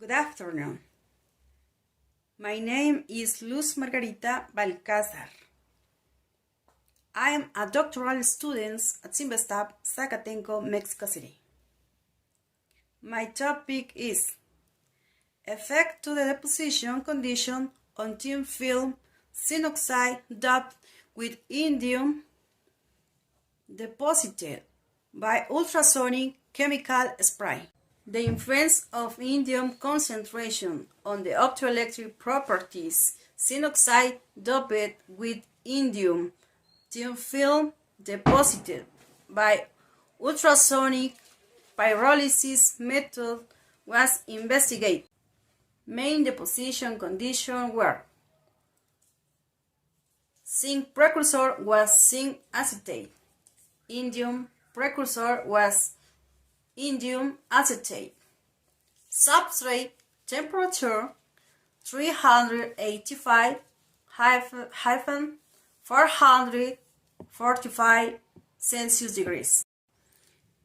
Good afternoon. My name is Luz Margarita Balcázar. I am a doctoral student at Simvestab, Zacatenco, Mexico City. My topic is effect to the deposition condition on thin film synoxide doped with indium deposited by ultrasonic chemical spray. The influence of indium concentration on the optoelectric properties synoxide doped with indium thin film deposited by ultrasonic pyrolysis method was investigated. Main deposition conditions were zinc precursor was zinc acetate, indium precursor was indium acetate, substrate temperature 385-445 Celsius degrees.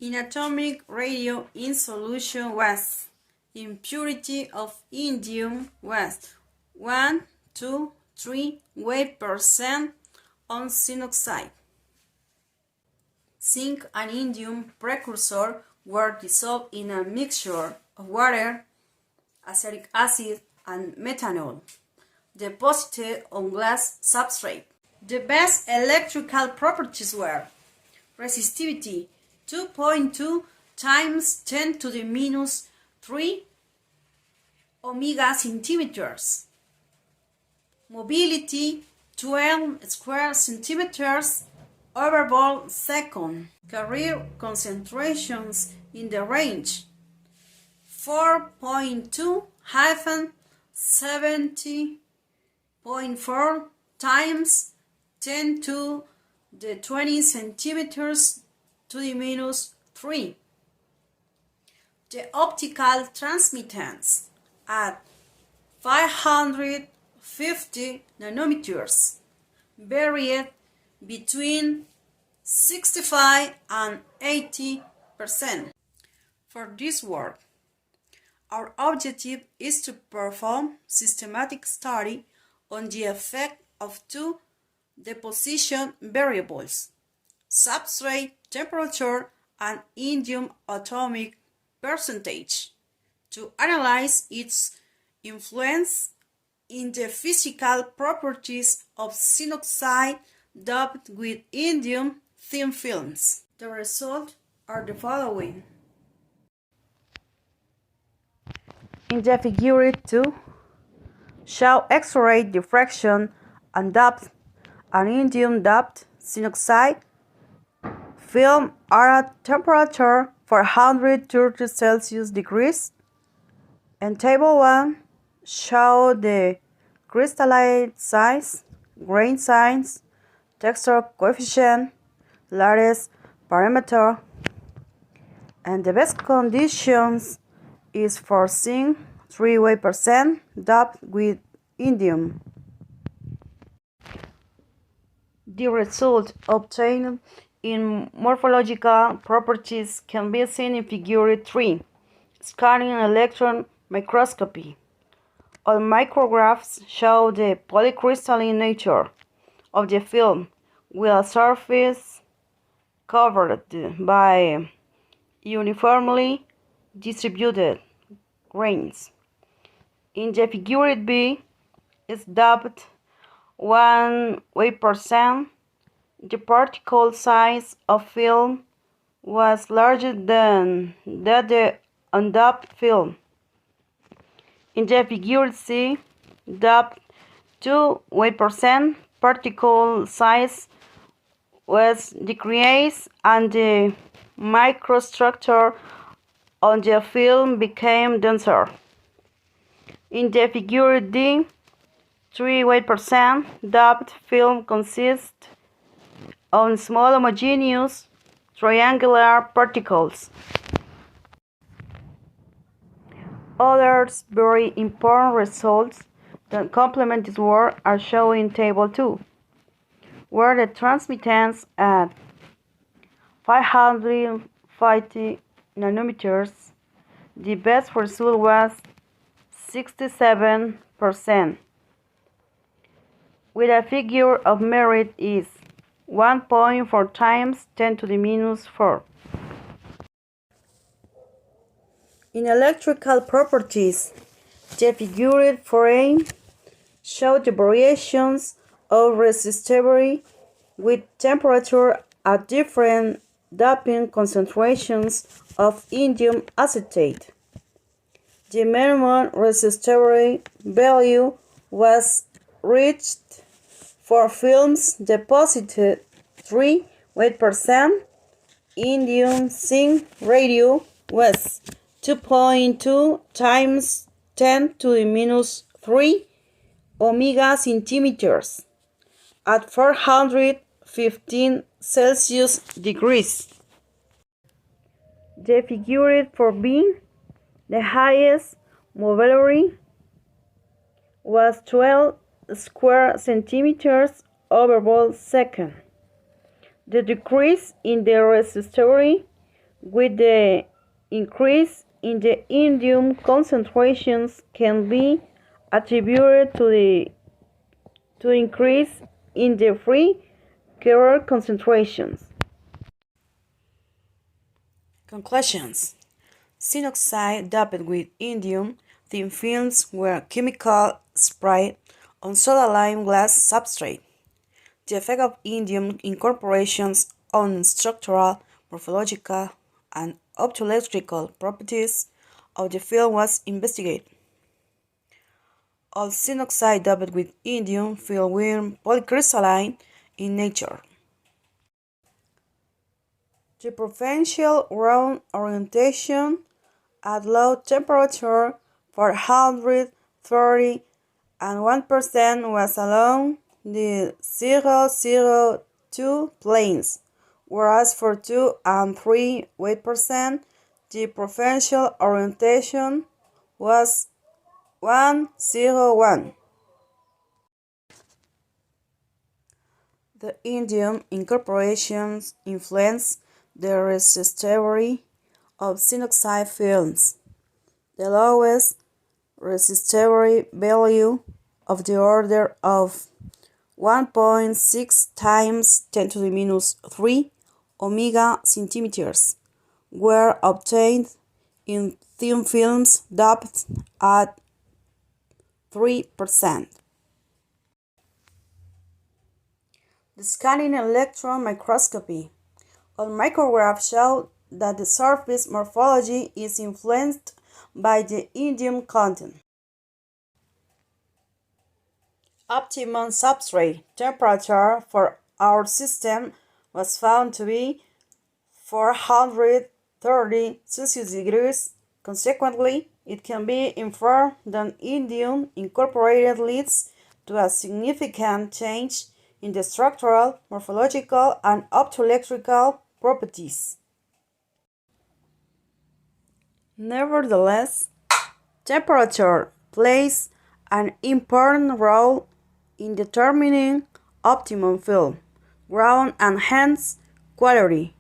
In atomic radio in solution was impurity of indium was 1, 2, 3 weight% on synoxide. Zinc and indium precursor were dissolved in a mixture of water, acetic acid, and methanol, deposited on glass substrate. The best electrical properties were resistivity 2.2 times 10 to the minus 3 omega centimeters, mobility 12 square centimeters over volt second, carrier concentrations in the range 4.2-70.4 times 10 to the 20 centimeters to the minus 3. The optical transmittance at 550 nanometers varied between 65 and 80%. For this work, our objective is to perform systematic study on the effect of two deposition variables, substrate temperature and indium atomic percentage, to analyze its influence in the physical properties of synoxide doped with indium thin films. The results are the following. In the figure 2, show X-ray diffraction and doped and indium doped synoxide film are at temperature 430 Celsius degrees. And table 1 show the crystalline size, grain size, texture coefficient, lattice parameter, and the best conditions is for zinc 3 weight% doped with indium. The result obtained in morphological properties can be seen in figure 3, scanning electron microscopy. All micrographs show the polycrystalline nature of the film with a surface covered by uniformly distributed grains. In the figure B is doped 1 weight%. The particle size of film was larger than that the undoped film. In the figure C, doped 2 weight%, particle size was decreased and the microstructure on the film became denser. In the figure D, 3 weight%, doped film consists of small homogeneous triangular particles. Other very important results that complement this work are shown in table 2, where the transmittance at 550 nanometers, the best result was 67%, with a figure of merit is 1.4 times 10 to the minus 4. In electrical properties, the figure 4a shows the variations of resistivity with temperature at different doping concentrations of indium acetate. The minimum resistivity value was reached for films deposited 3% indium zinc radio was 2.2 times 10 to the minus 3 omega centimeters at 415 Celsius degrees. The figure for B, the highest mobility was 12 square centimeters over volt second. The decrease in the resistivity with the increase in the indium concentrations can be attributed to the increase in the free Carrier concentrations. Conclusions. Zinc oxide doped with indium thin films were chemical sprayed on soda lime glass substrate. The effect of indium incorporations on structural, morphological, and optoelectrical properties of the film was investigated. All zinc oxide doped with indium film were polycrystalline in nature. The preferential round orientation at low temperature 430 and 1% was along the 002 planes, whereas for 2 and 3% the preferential orientation was 101. The indium incorporations influence the resistivity of zinc oxide films. The lowest resistivity value of the order of 1.6 times 10 to the minus 3 omega centimeters were obtained in thin films doped at 3%. The scanning electron microscopy on micrographs show that the surface morphology is influenced by the indium content. Optimum substrate temperature for our system was found to be 430 Celsius degrees. Consequently, it can be inferred that indium incorporated leads to a significant change in the structural, morphological, and optoelectrical properties. Nevertheless, temperature plays an important role in determining optimum film, ground, and hence quality.